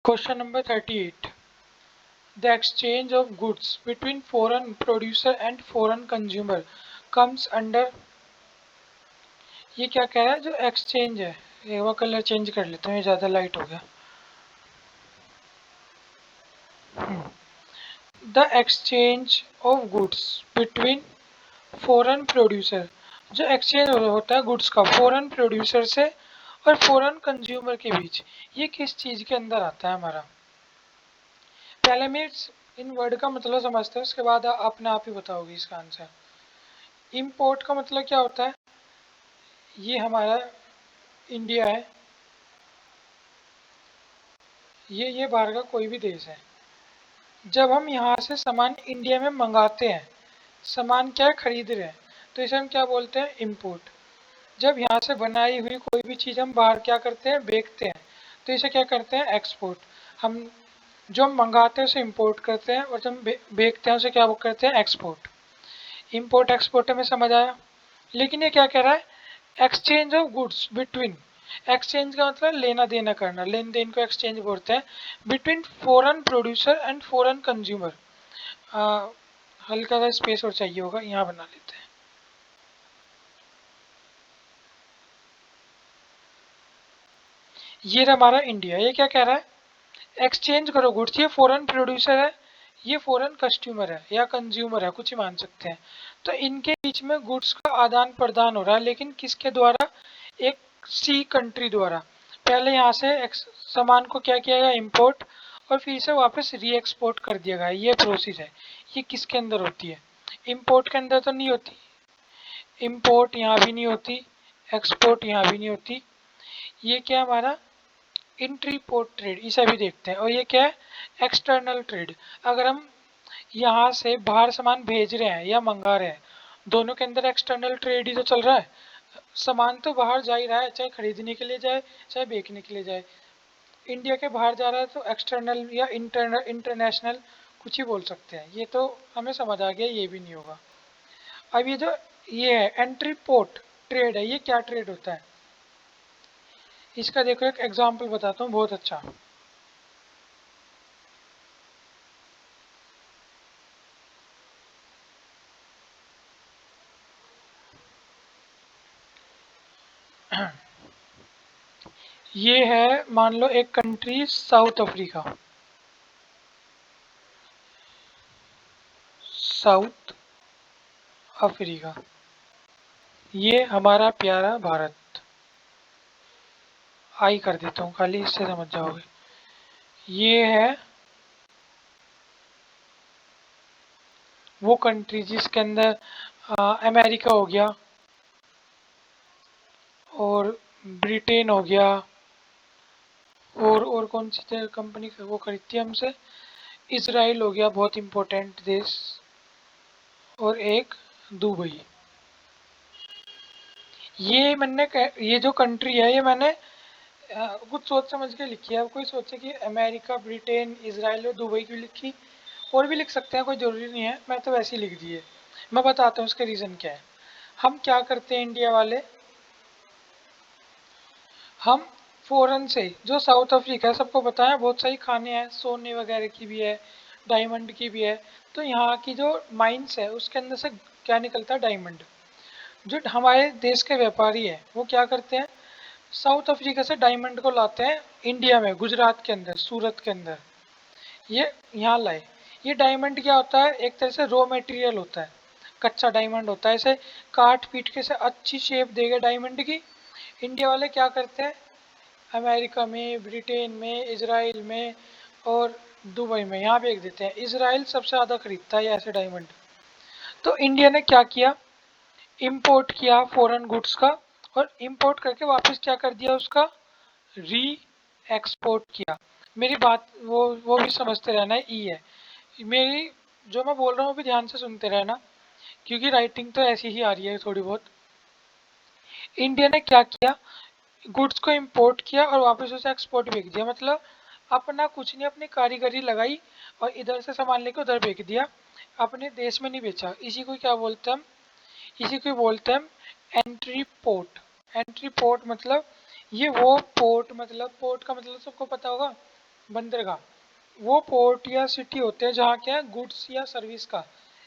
Question number 38. The exchange of goods between foreign producer and foreign consumer comes under। ये क्या कह रहा है जो एक्सचेंज है। ये वो कलर चेंज कर लेते हैं, ये ज़्यादा लाइट हो गया। The exchange of goods between foreign producer, जो एक्सचेंज होता है गुड्स का फॉरेन प्रोड्यूसर से और फॉरेन कंज्यूमर के बीच, ये किस चीज़ के अंदर आता है हमारा। पहले मैं इन वर्ड का मतलब समझते हैं, उसके बाद अपने आप ही बताओगे इसका आंसर। इम्पोर्ट का मतलब क्या होता है, ये हमारा इंडिया है, ये बाहर का कोई भी देश है। जब हम यहाँ से सामान इंडिया में मंगाते हैं, सामान क्या खरीद रहे हैं, तो इसे हम क्या बोलते हैं, इम्पोर्ट। जब यहाँ से बनाई हुई कोई भी चीज़ हम बाहर क्या करते हैं, बेचते हैं, तो इसे क्या करते हैं, एक्सपोर्ट। हम जो हम मंगाते हैं उसे इम्पोर्ट करते हैं और जब बेचते हैं उसे क्या करते हैं, एक्सपोर्ट। इम्पोर्ट एक्सपोर्ट में समझ आया। लेकिन ये क्या कह रहा है, exchange of goods between. Exchange का मतलब लेना देना करना, लेन देन को एक्सचेंज बोलते हैं। Between foreign producer and foreign consumer. हल्का सा स्पेस और चाहिए होगा, यहाँ बना लेते हैं। ये हमारा इंडिया, ये क्या कह रहा है, एक्सचेंज करो गुड्स। ये फॉरेन प्रोड्यूसर है, ये फॉरेन कस्टमर है या कंज्यूमर है, कुछ ही मान सकते हैं। तो इनके बीच में गुड्स का आदान प्रदान हो रहा है, लेकिन किसके द्वारा, एक सी कंट्री द्वारा। पहले यहाँ से सामान को क्या किया गया, इम्पोर्ट, और फिर से वापस री एक्सपोर्ट कर दिया गया। ये प्रोसेस है, ये किसके अंदर होती है, इम्पोर्ट के अंदर तो नहीं होती। इम्पोर्ट यहाँ भी नहीं होती, एक्सपोर्ट यहाँ भी नहीं होती। ये क्या हमारा इंट्री पोर्ट ट्रेड, इसे भी देखते हैं। और ये क्या है, एक्सटर्नल ट्रेड। अगर हम यहाँ से बाहर सामान भेज रहे हैं या मंगा रहे हैं, दोनों के अंदर एक्सटर्नल ट्रेड ही तो चल रहा है। सामान तो बाहर जा ही रहा है, चाहे खरीदने के लिए जाए चाहे बेचने के लिए जाए। इंडिया के बाहर जा रहा है तो एक्सटर्नल या इंटरनल इंटरनेशनल कुछ ही बोल सकते हैं। ये तो हमें समझ आ गया, ये भी नहीं होगा। अब ये जो ये है एंट्री पोर्ट ट्रेड है, ये क्या ट्रेड होता है, इसका देखो एक एग्जाम्पल बताता हूँ बहुत अच्छा। ये है मान लो एक country south Africa, south Africa. ये हमारा प्यारा भारत, आई कर देता हूँ खाली, इससे समझ जाओगे। ये है वो कंट्री जिसके अंदर अमेरिका हो गया और ब्रिटेन हो गया, और कौन सी कंपनी वो खरीदती है हमसे, इसराइल हो गया बहुत इम्पोर्टेंट देश, और एक दुबई। ये जो कंट्री है, ये मैंने कुछ सोच समझ के लिखी है। अब कोई सोचे कि अमेरिका, ब्रिटेन, इसराइल और दुबई क्यों लिखी, और भी लिख सकते हैं, कोई ज़रूरी नहीं है, मैं तो वैसे ही लिख दिए। मैं बताता हूँ उसका रीज़न क्या है। हम क्या करते हैं इंडिया वाले, हम फॉरेन से, जो साउथ अफ्रीका है सबको पता है बहुत सारी खाने हैं, सोने वगैरह की भी है, डायमंड की भी है। तो यहाँ की जो माइंस है उसके अंदर से क्या निकलता है, डायमंड। जो हमारे देश के व्यापारी है वो क्या करते हैं, साउथ अफ्रीका से डायमंड को लाते हैं इंडिया में, गुजरात के अंदर, सूरत के अंदर। ये यहाँ लाए। ये डायमंड क्या होता है, एक तरह से रॉ मटेरियल होता है, कच्चा डायमंड होता है। इसे काट पीट के से अच्छी शेप देगा डायमंड की। इंडिया वाले क्या करते हैं, अमेरिका में, ब्रिटेन में, इसराइल में और दुबई में यहाँ बेच देते हैं। इसराइल सबसे ज़्यादा खरीदता है ऐसे डायमंड। तो इंडिया ने क्या किया, इंपोर्ट किया फॉरेन गुड्स का, और इंपोर्ट करके वापस क्या कर दिया, उसका री एक्सपोर्ट किया। मेरी बात वो भी समझते रहना है, ई है मेरी, जो मैं बोल रहा हूँ भी ध्यान से सुनते रहना, क्योंकि राइटिंग तो ऐसी ही आ रही है थोड़ी बहुत। इंडिया ने क्या किया, गुड्स को इंपोर्ट किया और वापस उसे एक्सपोर्ट बेच दिया। मतलब अपना कुछ नहीं, अपनी कारीगरी लगाई और इधर से सामान लेके उधर बेच दिया, अपने देश में नहीं बेचा। इसी को क्या बोलते हैं हम, इसी को बोलते हैं हम एंट्री पोर्ट। एंट्री पोर्ट मतलब ये वो पोर्ट, मतलब पोर्ट का मतलब सबको पता होगा, बंदरगाह, वो पोर्ट या सिटी होते हैं जहाँ क्या है गुड्स या सर्विस का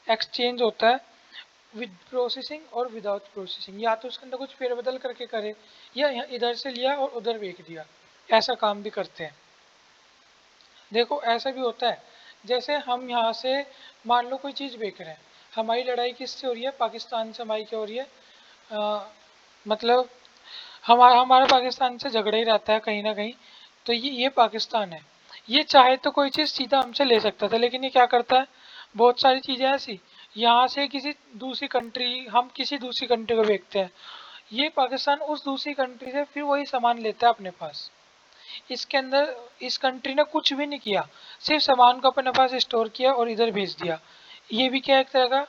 एक्सचेंज होता है विद प्रोसेसिंग और विदाउट प्रोसेसिंग, या तो उसके अंदर कुछ फेरबदल करके करे या इधर से लिया और उधर बेच दिया, ऐसा काम भी करते हैं। देखो ऐसा भी होता है, जैसे हम यहाँ से मान लो कोई चीज़ बेच रहे हैं, हमारी लड़ाई किससे हो रही है, पाकिस्तान से हमारी क्या हो रही है, मतलब हमारा हमारा पाकिस्तान से झगड़ा ही रहता है कहीं ना कहीं। तो ये पाकिस्तान है, ये चाहे तो कोई चीज़ सीधा हमसे ले सकता था, लेकिन ये क्या करता है, बहुत सारी चीज़ें ऐसी यहाँ से किसी दूसरी कंट्री, हम किसी दूसरी कंट्री को बेचते हैं, ये पाकिस्तान उस दूसरी कंट्री से फिर वही सामान लेता है अपने पास। इसके अंदर इस कंट्री ने कुछ भी नहीं किया, सिर्फ सामान को अपने पास स्टोर किया और इधर भेज दिया। ये भी क्या एक तरह का,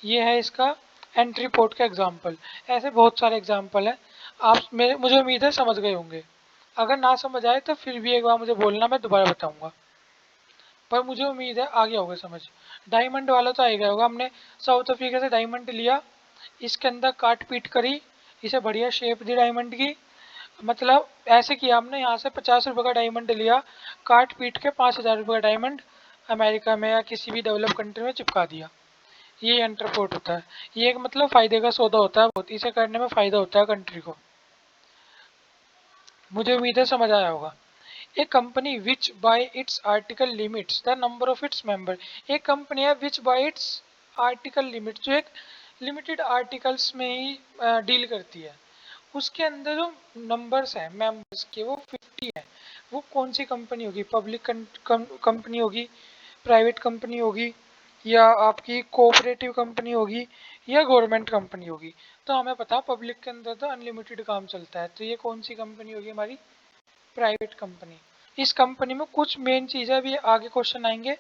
ये है इसका एंट्री पोर्ट का एग्जाम्पल। ऐसे बहुत सारे एग्जाम्पल हैं, आप मेरे मुझे उम्मीद है समझ गए होंगे। अगर ना समझ आए तो फिर भी एक बार मुझे बोलना, मैं दोबारा बताऊंगा, पर मुझे उम्मीद है आ गया होगा समझ। डायमंड वाला तो आ गया होगा, हमने साउथ अफ्रीका से डायमंड लिया, इसके अंदर काट पीट करी, इसे बढ़िया शेप दी डायमंड की, मतलब ऐसे किया हमने, यहाँ से 50 रुपये का डायमंड लिया, काट पीट के 5,000 रुपये का डायमंड अमेरिका में या किसी भी डेवलप कंट्री में चिपका दिया। ये एंटरपोर्ट होता है, ये एक मतलब फायदे का सौदा होता है बहुत, इसे करने में फायदा होता है कंट्री को। मुझे उम्मीद है समझ आया होगा। A company which by its article limits the number of its member, एक कंपनी है which by its article limit, जो एक लिमिटेड आर्टिकल्स में ही डील करती है, उसके अंदर जो नंबर्स हैं मेंबर्स के वो 50 है, वो कौन सी कंपनी होगी, पब्लिक कंपनी होगी, प्राइवेट कंपनी होगी, या आपकी कोऑपरेटिव कंपनी होगी, या गवर्नमेंट कंपनी होगी। तो हमें पता पब्लिक के अंदर तो अनलिमिटेड काम चलता है, तो ये कौन सी कंपनी होगी हमारी, प्राइवेट कंपनी। इस कंपनी में कुछ मेन चीज़ें भी आगे क्वेश्चन आएंगे,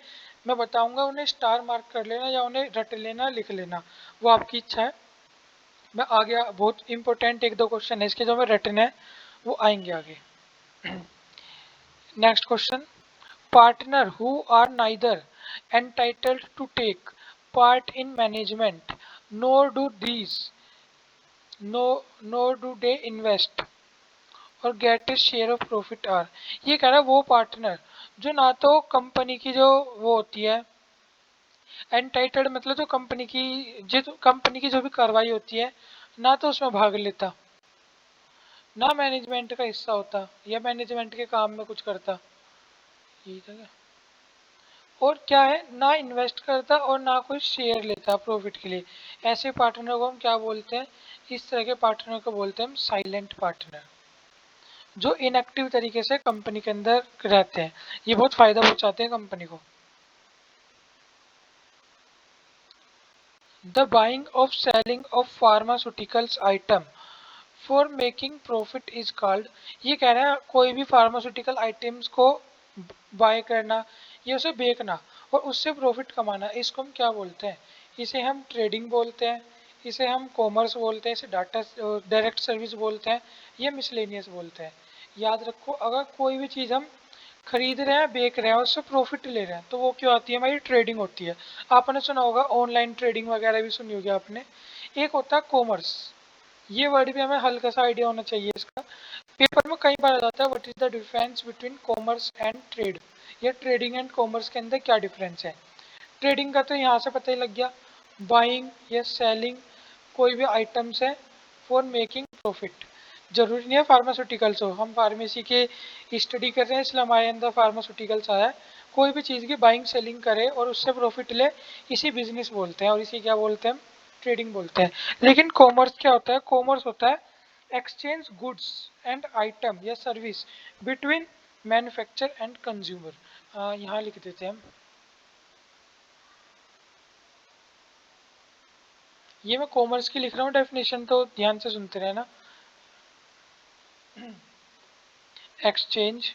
मैं बताऊंगा, उन्हें स्टार मार्क कर लेना या उन्हें रट लेना लिख लेना, वो आपकी इच्छा है। मैं आगे बहुत इंपॉर्टेंट एक दो क्वेश्चन है इसके जो मैं रटने हैं, वो आएंगे आगे। Next question, partner who are neither entitled to take part in management nor do these no nor do they invest or get a share of profit are, ये कह रहा है वो पार्टनर जो ना तो कंपनी की जो वो होती है एंटाइटल्ड, मतलब जो कंपनी की जो भी कार्रवाई होती है ना तो उसमें भाग लेता, ना मैनेजमेंट का हिस्सा होता या मैनेजमेंट के काम में कुछ करता, यही था क्या, और क्या है ना इन्वेस्ट करता और ना कोई शेयर लेता प्रॉफिट के लिए, ऐसे पार्टनर को हम क्या बोलते हैं, इस तरह के पार्टनर को बोलते हैं हम साइलेंट पार्टनर, जो इनएक्टिव तरीके से कंपनी के अंदर रहते हैं, ये बहुत फायदा पहुंचाते हैं कंपनी को। The buying of selling of pharmaceuticals item for making profit is called, ये कह रहे हैं कोई भी फार्मास्यूटिकल आइटम्स को बाय करना या उसे बेचना और उससे प्रॉफिट कमाना, इसको हम क्या बोलते हैं, इसे हम ट्रेडिंग बोलते हैं, इसे हम कॉमर्स बोलते हैं, इसे डाटा डायरेक्ट सर्विस बोलते हैं, या मिसलेनियस बोलते हैं। याद रखो, अगर कोई भी चीज़ हम खरीद रहे हैं बेच रहे हैं और उससे प्रॉफिट ले रहे हैं तो वो क्यों आती है, हमारी ट्रेडिंग होती है। आपने सुना होगा ऑनलाइन ट्रेडिंग वगैरह भी सुनी होगी आपने। एक होता है कॉमर्स, ये वर्ड भी हमें हल्का सा आइडिया होना चाहिए इसका, पेपर में कई बार आ जाता है, what is the difference between commerce and trade, या ट्रेडिंग एंड कॉमर्स के अंदर क्या डिफरेंस है। ट्रेडिंग का तो यहाँ से पता ही लग गया, बाइंग या सेलिंग कोई भी आइटम्स है फॉर मेकिंग प्रॉफिट, जरूरी नहीं है फार्मास्यूटिकल्स हो, हम फार्मेसी के स्टडी कर रहे हैं इसलिए हमारे अंदर फार्मास्यूटिकल्स आया है, कोई भी चीज़ की बाइंग सेलिंग करे और उससे प्रॉफिट ले, इसी बिजनेस बोलते हैं और इसी क्या बोलते हैं, ट्रेडिंग बोलते हैं। लेकिन कॉमर्स क्या होता है, कॉमर्स होता है एक्सचेंज गुड्स एंड आइटम या service between manufacture and consumer, यहाँ लिख देते हैं हम, ये मैं कॉमर्स की लिख रहा हूँ डेफिनेशन, तो ध्यान से सुनते रहना। Exchange,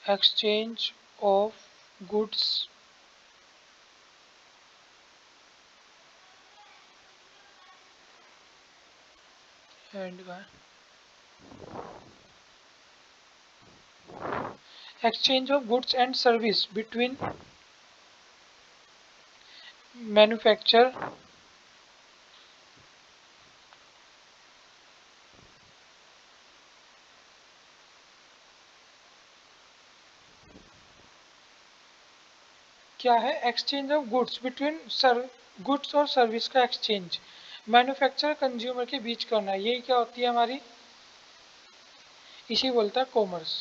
exchange of goods and exchange of goods and service between manufacturer क्या है? Exchange of goods between goods और सर्विस का एक्सचेंज, मैन्युफैक्चरर कंज्यूमर के बीच करना, यही क्या होती है हमारी, इसी बोलता है कॉमर्स।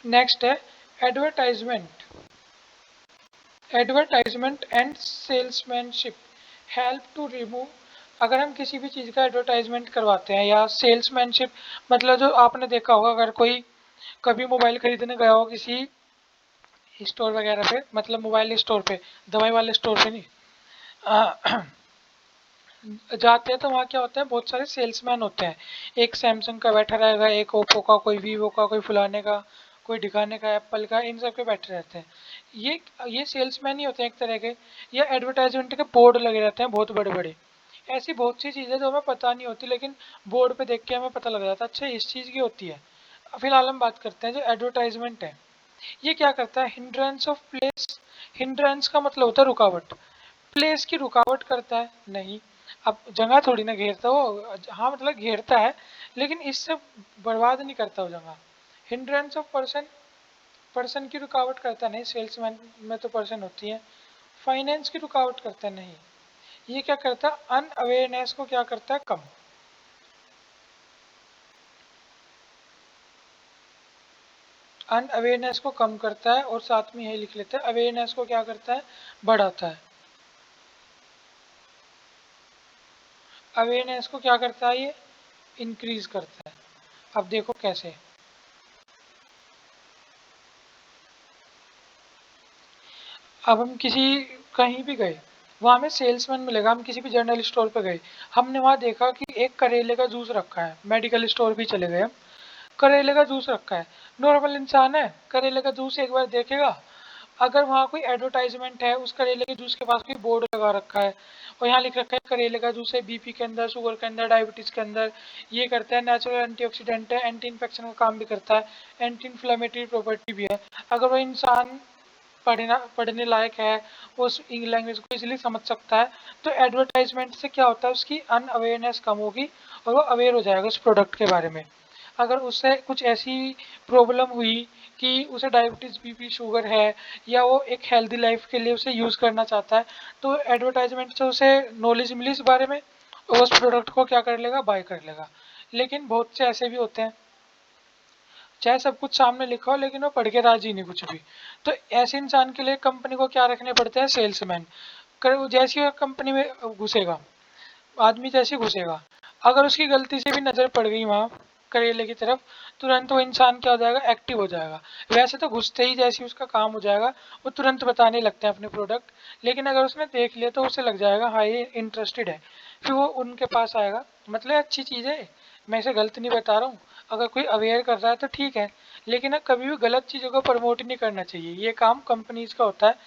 नेक्स्ट है advertisement. Advertisement and salesmanship help to remove, अगर हम किसी भी चीज़ का एडवर्टाइजमेंट करवाते हैं या सेल्समैनशिप, मतलब जो आपने देखा होगा अगर कोई कभी मोबाइल खरीदने गया हो किसी स्टोर वगैरह पे, मतलब मोबाइल स्टोर पे, दवाई वाले स्टोर पे नहीं, जाते हैं तो वहाँ क्या होता है, बहुत सारे सेल्समैन होते हैं। एक सैमसंग का बैठा रहेगा, एक ओप्पो का, कोई वीवो का, कोई फुलाने का, कोई दिखाने का, एप्पल का, इन सब के बैठे रहते हैं। ये सेल्समैन ही होते हैं एक तरह के। या एडवर्टाइजमेंट के बोर्ड लगे रहते हैं बहुत बड़े बड़े। ऐसी बहुत सी चीज़ें जो हमें पता नहीं होती, लेकिन बोर्ड पे देख के हमें पता लग जाता है अच्छा इस चीज़ की होती है। फिलहाल हम बात करते हैं जो एडवर्टाइजमेंट है, ये क्या करता है, हिंड्रेंस ऑफ प्लेस। हिंड्रेंस का मतलब होता है रुकावट, प्लेस की रुकावट करता है नहीं। अब जगह थोड़ी ना घेरता वो, हाँ मतलब घेरता है, लेकिन इससे बर्बाद नहीं करता वो जगह। हिंड्रेंस ऑफ पर्सन, पर्सन की रुकावट करता नहीं, सेल्समैन में तो पर्सन होती है। फाइनेंस की रुकावट करता नहीं। ये क्या करता है, अनअवेयरनेस को क्या करता है, कम। अनअवेयरनेस को कम करता है, और साथ में यही लिख लेते हैं अवेयरनेस को क्या करता है, बढ़ाता है। अवेयरनेस को क्या करता है, ये इंक्रीज करता है। अब देखो कैसे, अब हम किसी कहीं भी गए, वहाँ हमें सेल्समैन मिलेगा, हम किसी भी जनरल स्टोर पे गए, हमने वहाँ देखा कि एक करेले का जूस रखा है, मेडिकल स्टोर भी चले गए हम, करेले का जूस रखा है। नॉर्मल इंसान है, करेले का जूस एक बार देखेगा, अगर वहाँ कोई एडवर्टाइजमेंट है, उस करेले के जूस के पास कोई बोर्ड लगा रखा है और यहाँ लिख रखा है करेले का जूस है बीपी के अंदर, शुगर के अंदर, डायबिटीज के अंदर, ये करता है, नेचुरल एंटीऑक्सीडेंट है, एंटी इन्फेक्शन का काम भी करता है, एंटी इन्फ्लेमेटरी प्रॉपर्टी भी है, अगर वो इंसान पढ़ने लायक है, उस लैंग्वेज को इजीली समझ सकता है, तो एडवर्टाइजमेंट से क्या होता है, उसकी अनअवेयरनेस कम होगी और वो अवेयर हो जाएगा उस प्रोडक्ट के बारे में। अगर उससे कुछ ऐसी प्रॉब्लम हुई कि उसे डायबिटीज़ बीपी शुगर है, या वो एक हेल्दी लाइफ के लिए उसे यूज़ करना चाहता है, तो एडवर्टाइजमेंट से उसे नॉलेज मिली इस बारे में, और उस प्रोडक्ट को क्या कर लेगा, बाय कर लेगा। लेकिन बहुत से ऐसे भी होते हैं, चाहे सब कुछ सामने लिखा हो लेकिन वो पढ़ के राजी नहीं कुछ भी। तो ऐसे इंसान के लिए कंपनी को क्या रखने पड़ते हैं, सेल्समैन। जैसे ही वो कंपनी में घुसेगा, आदमी जैसे घुसेगा, अगर उसकी गलती से भी नज़र पड़ गई वहाँ करेले की तरफ, तुरंत वो इंसान क्या हो जाएगा, एक्टिव हो जाएगा। वैसे तो घुसते ही जैसे ही उसका काम हो जाएगा, वो तुरंत बताने लगते हैं अपने प्रोडक्ट, लेकिन अगर उसने देख लिया तो उसे लग जाएगा हाँ ये इंटरेस्टेड है, फिर वो उनके पास आएगा। मतलब अच्छी चीज़ है, मैं इसे गलत नहीं बता रहा हूँ, अगर कोई अवेयर कर रहा है तो ठीक है, लेकिन ना कभी भी गलत चीज़ों को प्रमोट नहीं करना चाहिए। ये काम कंपनीज का होता है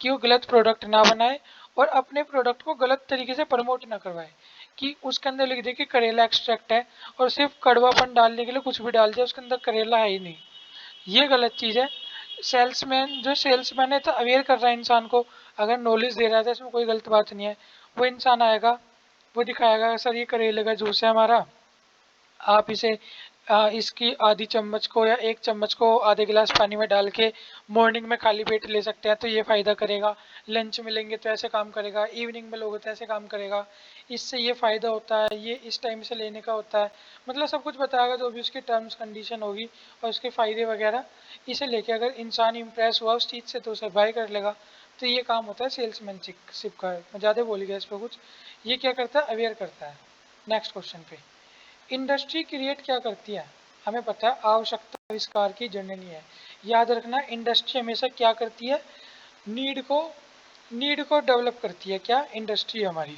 कि वो गलत प्रोडक्ट ना बनाए और अपने प्रोडक्ट को गलत तरीके से प्रमोट ना करवाए, कि उसके अंदर लिख दे कि करेला एक्सट्रैक्ट है और सिर्फ कड़वापन डालने के लिए कुछ भी डाल दिया, उसके अंदर करेला है ही नहीं। ये गलत चीज़ है। सेल्समैन, जो सेल्समैन है तो अवेयर कर रहा है इंसान को, अगर नॉलेज दे रहा है तो इसमें कोई गलत बात नहीं है। वो इंसान आएगा, वो दिखाएगा सर ये करेले का जूस है हमारा, आप इसे इसकी आधी चम्मच को या एक चम्मच को आधे गिलास पानी में डाल के मॉर्निंग में खाली पेट ले सकते हैं तो ये फ़ायदा करेगा, लंच में लेंगे तो ऐसे काम करेगा, इवनिंग में लोगे तो ऐसे काम करेगा, इससे ये फ़ायदा होता है, ये इस टाइम से लेने का होता है। मतलब सब कुछ बताएगा, जो भी उसकी टर्म्स कंडीशन होगी और उसके फ़ायदे वगैरह, इसे लेके अगर इंसान इम्प्रेस हुआ उस चीज़ से तो उसे बाय कर लेगा। तो ये काम होता है सेल्समैनशिप का। मैं ज़्यादा बोल गया इस पर कुछ, ये क्या करता है, अवेयर करता है। नेक्स्ट क्वेश्चन पे, इंडस्ट्री क्रिएट क्या करती है, हमें पता है आवश्यकता आविष्कार की जननी है। याद रखना इंडस्ट्री हमेशा क्या करती है, नीड को डेवलप करती है। क्या इंडस्ट्री हमारी,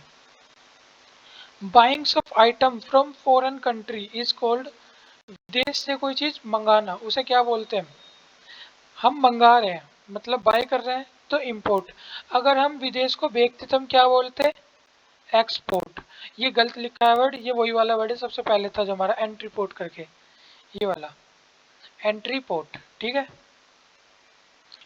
buyings of item from foreign country is called, विदेश से कोई चीज मंगाना उसे क्या बोलते हैं, हम मंगा रहे हैं मतलब बाय कर रहे हैं तो इम्पोर्ट। अगर हम विदेश को बेचते तो हम क्या बोलते हैं, एक्सपोर्ट। ये गलत लिखा है वर्ड, ये वही वाला वर्ड है सबसे पहले था जो हमारा एंट्री पोर्ट करके, ये वाला एंट्री पोर्ट, ठीक है।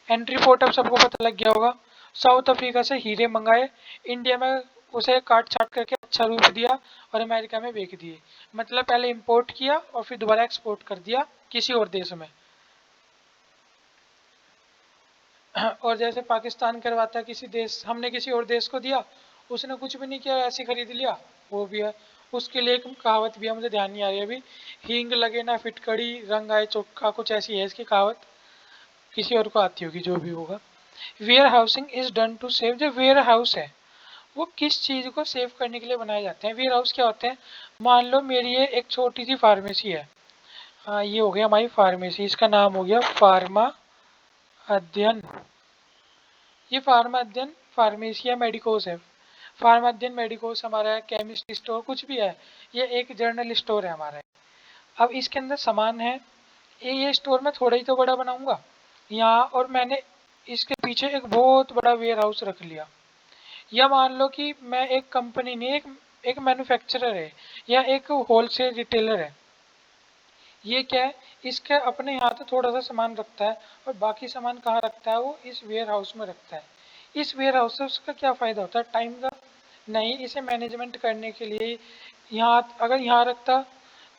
एंट्री पोर्ट अब सबको पता लग गया होगा। साउथ अफ्रीका से हीरे मंगाए, इंडिया में उसे काट छाट करके अच्छा रूप दिया और अमेरिका में बेच दिए। मतलब पहले इंपोर्ट किया और फिर दोबारा एक्सपोर्ट कर दिया। किसी और देश में। और जैसे पाकिस्तान करवाता है किसी देश, हमने किसी और देश को दिया, उसने कुछ भी नहीं किया, ऐसे खरीद लिया, वो भी है। उसके लिए एक कहावत भी है, मुझे ध्यान नहीं आ रही अभी, हींग लगे ना फिटकड़ी रंग आए चोखा, कुछ ऐसी है इसकी कहावत, किसी और को आती होगी, जो भी होगा। Warehousing is done to save, जो वेयर हाउस है वो किस चीज को सेव करने के लिए बनाए जाते हैं। वेयर हाउस क्या होते हैं, मान लो मेरी ये एक छोटी सी फार्मेसी है, हाँ ये हो गया हमारी फार्मेसी, इसका नाम हो गया फार्मा अध्ययन। ये फार्मा अध्ययन फार्मेसिया मेडिकोस है। फार्मा अध्ययन मेडिकोस हमारा है, केमिस्ट स्टोर कुछ भी है, ये एक जर्नल स्टोर है हमारा। अब इसके अंदर सामान है, ये स्टोर मैं थोड़ा ही तो बड़ा बनाऊंगा यहाँ, और मैंने इसके पीछे एक बहुत बड़ा वेयर हाउस रख लिया। या मान लो कि मैं एक कंपनी नहीं, एक एक मैन्युफैक्चरर है या एक होलसेल रिटेलर है। ये क्या है, इसके अपने यहाँ तो थोड़ा सा सामान रखता है, और बाकी सामान कहाँ रखता है, वो इस वेयर हाउस में रखता है। इस वेयर हाउस से उसका क्या फ़ायदा होता है, टाइम का नहीं, इसे मैनेजमेंट करने के लिए यहाँ, अगर यहाँ रखता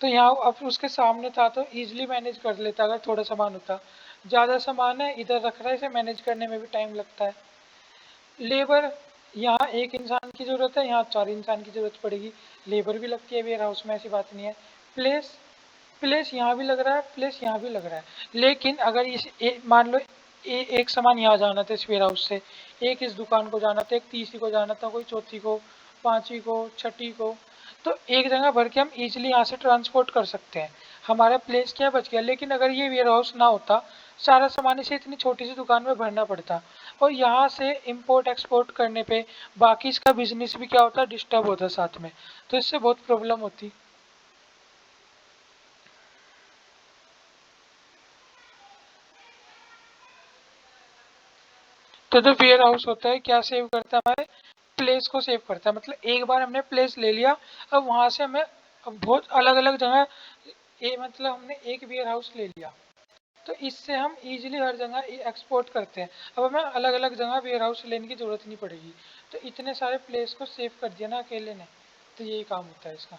तो यहाँ अब उसके सामने था तो ईजिली मैनेज कर लेता, अगर थोड़ा सामान होता। ज़्यादा सामान है इधर रख रहा है, इसे मैनेज करने में भी टाइम लगता है। लेबर, यहाँ एक इंसान की ज़रूरत है, यहाँ 4 इंसान की ज़रूरत पड़ेगी, लेबर भी लगती है वेयर हाउस में, ऐसी बात नहीं है। प्लेस, प्लेस यहाँ भी लग रहा है, प्लेस यहाँ भी लग रहा है, लेकिन अगर इस मान लो एक सामान यहाँ जाना था इस वेयर हाउस से, एक इस दुकान को जाना था, एक तीसरी को जाना था, कोई चौथी को, पांचवी को, छठी को, तो एक जगह भर के हम इजीली यहाँ से ट्रांसपोर्ट कर सकते हैं, हमारा प्लेस क्या बच गया। लेकिन अगर ये वेयर हाउस ना होता, सारा सामान इसे इतनी छोटी सी दुकान में भरना पड़ता, और यहाँ से इंपोर्ट एक्सपोर्ट करने पे बाकी इसका बिजनेस भी क्या होता, डिस्टर्ब होता साथ में, तो इससे बहुत प्रॉब्लम होती। तो जो वेयर हाउस होता है क्या सेव करता है, हमारे प्लेस को सेव करता है। मतलब एक बार हमने प्लेस ले लिया, अब वहां से हमें अब बहुत अलग अलग जगह, मतलब हमने एक वेयर हाउस ले लिया, तो इससे हम इजीली हर जगह एक्सपोर्ट करते हैं। अब हमें अलग अलग जगह वेयर हाउस लेने की जरूरत नहीं पड़ेगी, तो इतने सारे प्लेस को सेव कर दिया ना अकेले ने, तो यही काम होता है इसका।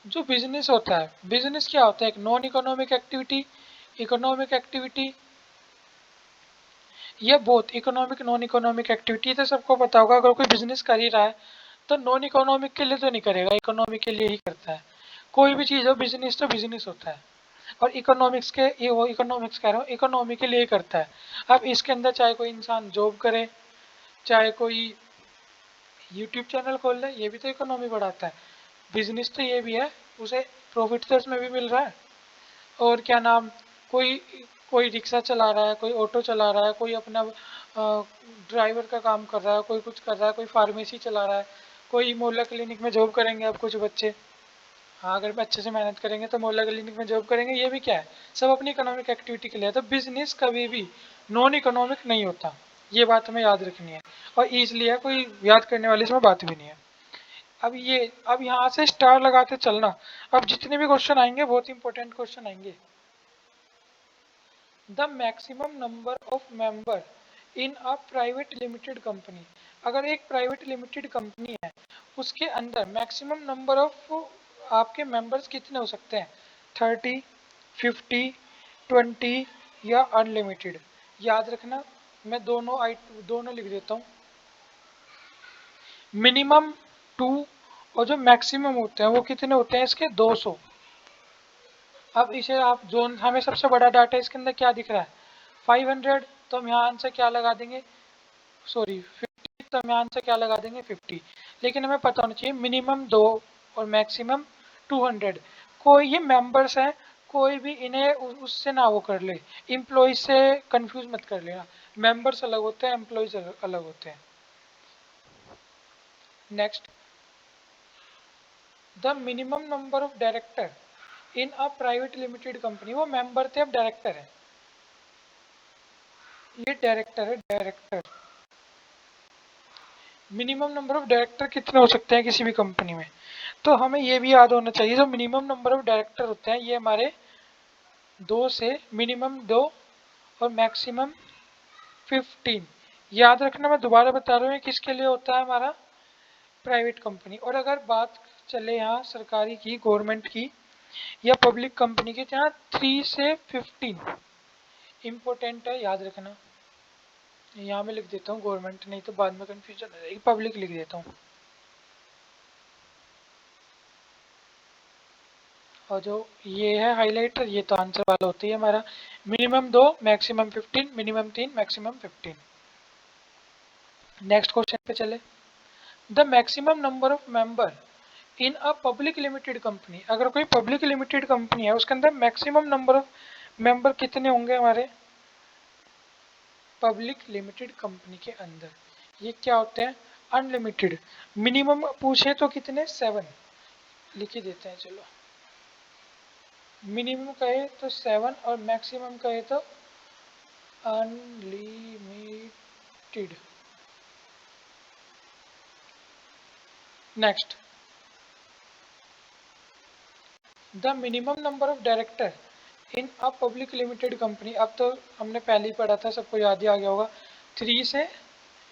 जो बिजनेस होता है, बिजनेस क्या होता है, एक non economic activity, economic activity, ये बहुत इकोनॉमिक नॉन इकोनॉमिक एक्टिविटी, तो सबको पता होगा, अगर कोई बिजनेस कर ही रहा है तो नॉन इकोनॉमिक के लिए तो नहीं करेगा, इकोनॉमिक के लिए ही करता है। कोई भी चीज़ हो, बिजनेस तो बिजनेस होता है, और इकोनॉमिक्स के ये वो इकोनॉमिक्स कह रहा हूँ, इकोनॉमी के लिए ही करता है। अब इसके अंदर चाहे कोई इंसान जॉब करे, चाहे कोई यूट्यूब चैनल खोल ले, ये भी तो इकोनॉमी बढ़ाता है। बिजनेस तो ये भी है, उसे प्रॉफिट तो इसमें भी मिल रहा है। और क्या नाम, कोई कोई रिक्शा चला रहा है, कोई ऑटो चला रहा है, कोई अपना ड्राइवर का काम कर रहा है, कोई कुछ कर रहा है, कोई फार्मेसी चला रहा है, कोई मोहल्ला क्लिनिक में जॉब करेंगे अब कुछ बच्चे। हाँ अगर मैं अच्छे से मेहनत करेंगे तो मोहल्ला क्लिनिक में जॉब करेंगे, ये भी क्या है, सब अपनी इकोनॉमिक एक्टिविटी के लिए है। तो बिजनेस कभी भी नॉन इकोनॉमिक नहीं होता, ये बात हमें याद रखनी है, और ईजिली है, कोई याद करने वाली इसमें बात भी नहीं है। अब यहाँ से स्टार लगाते चलना, अब जितने भी क्वेश्चन आएंगे बहुत इंपॉर्टेंट क्वेश्चन आएंगे। The maximum number of member in a private limited company, अगर एक प्राइवेट लिमिटेड कंपनी है उसके अंदर मैक्सिमम नंबर ऑफ आपके मेंबर्स कितने हो सकते हैं, 30, 50, 20 या अनलिमिटेड। याद रखना, मैं दोनों लिख देता हूँ, मिनिमम 2, और जो मैक्सिमम होते हैं वो कितने होते हैं इसके, 200। अब इसे आप जोन, हमें सबसे बड़ा डाटा इसके अंदर क्या दिख रहा है, 500, तो हम यहाँ आंसर क्या लगा देंगे, सॉरी 50, तो हम यहाँ आंसर क्या लगा देंगे 50। लेकिन हमें पता होना चाहिए मिनिमम 2 और मैक्सिमम 200। कोई ये मेंबर्स हैं, कोई भी इन्हें उससे ना वो कर ले, एम्प्लॉयज से कंफ्यूज मत कर लेना, मेंबर्स अलग होते हैं, एम्प्लॉयज अलग होते हैं। Next, the minimum number of director in a private limited company, वो मेंबर थे अब डायरेक्टर है, ये डायरेक्टर है director. Minimum number of director कितने हो सकते हैं किसी भी कंपनी में, तो हमें ये भी याद होना चाहिए, जो मिनिमम नंबर ऑफ डायरेक्टर होते हैं ये हमारे 2 से मिनिमम 2 और मैक्सिमम 15, याद रखना, मैं दोबारा बता रहा हूँ ये किसके लिए होता है, हमारा प्राइवेट कंपनी। और अगर बात चले यहाँ सरकारी की, गवर्नमेंट की या पब्लिक कंपनी की, तो यहाँ 3 से 15 इम्पोर्टेंट है, याद रखना। यहाँ मैं लिख देता हूँ गवर्नमेंट, नहीं तो बाद में कंफ्यूजन हो जाएगी, पब्लिक लिख देता हूँ। और जो ये है हाइलाइटर, ये तो आंसर वाला होता है हमारा। Minimum 2, maximum 15, minimum 3, maximum 15। Next question पे चले। The maximum number of member in a public limited company, अगर कोई पब्लिक लिमिटेड कंपनी है उसके अंदर मैक्सिमम नंबर ऑफ मेंबर कितने होंगे हमारे पब्लिक लिमिटेड कंपनी के अंदर? ये क्या होते हैं? अनलिमिटेड। मिनिमम पूछे तो कितने? 7 लिख ही देते हैं, चलो। मिनिमम कहे तो 7 और मैक्सिमम कहे तो unlimited. Next, the minimum number of director in a public limited company. अब तो हमने पहले ही पढ़ा था, सबको याद ही आ गया होगा। 3 से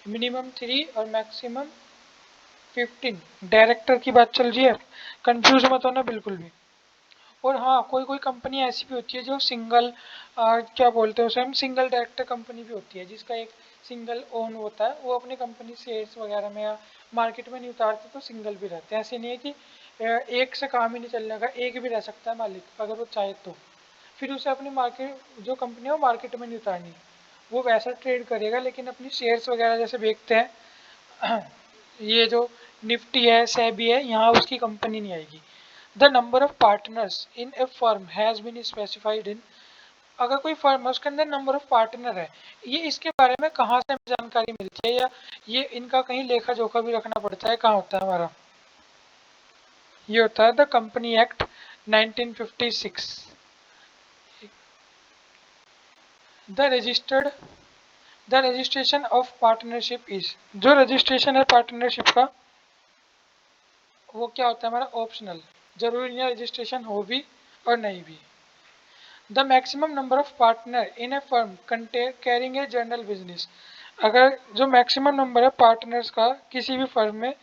मिनिमम 3 और मैक्सिमम 15 डायरेक्टर की बात चल रही है, कंफ्यूज मत होना बिल्कुल भी। और हाँ, कोई कोई कंपनी ऐसी भी होती है जो सिंगल, क्या बोलते हैं उसे हम, सिंगल डायरेक्टर कंपनी भी होती है, जिसका एक सिंगल ओन होता है, वो अपनी कंपनी शेयर्स वगैरह में या मार्केट में नहीं उतारते, तो सिंगल भी रहते हैं। ऐसे नहीं है कि एक से काम ही नहीं चलने का, एक भी रह सकता है मालिक अगर वो चाहे तो। फिर उसे अपनी मार्केट, जो कंपनी है वो मार्केट में नहीं उतारनी, वो वैसा ट्रेड करेगा, लेकिन अपनी शेयर्स वगैरह जैसे बेचते हैं ये जो निफ्टी है, सेबी है, यहाँ उसकी कंपनी नहीं आएगी। The number of partners in a firm has been specified in, अगर कोई फर्म है उसके अंदर नंबर ऑफ पार्टनर है, ये इसके बारे में कहाँ से हमें जानकारी मिलती है, या ये इनका कहीं लेखा जोखा भी रखना पड़ता है, कहाँ होता है हमारा? ये होता है the company act 1956। The registered, the registration of partnership is, जो रजिस्ट्रेशन है पार्टनरशिप का, वो क्या होता है हमारा? ऑप्शनल। जरूरी नहीं रजिस्ट्रेशन हो भी और नहीं भी। The maximum number of partner in a firm carrying a general business, अगर जो मैक्सिमम नंबर है पार्टनर्स का किसी भी फर्म में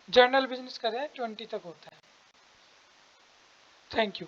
जनरल बिजनेस करें 20 तक होता है। Thank you.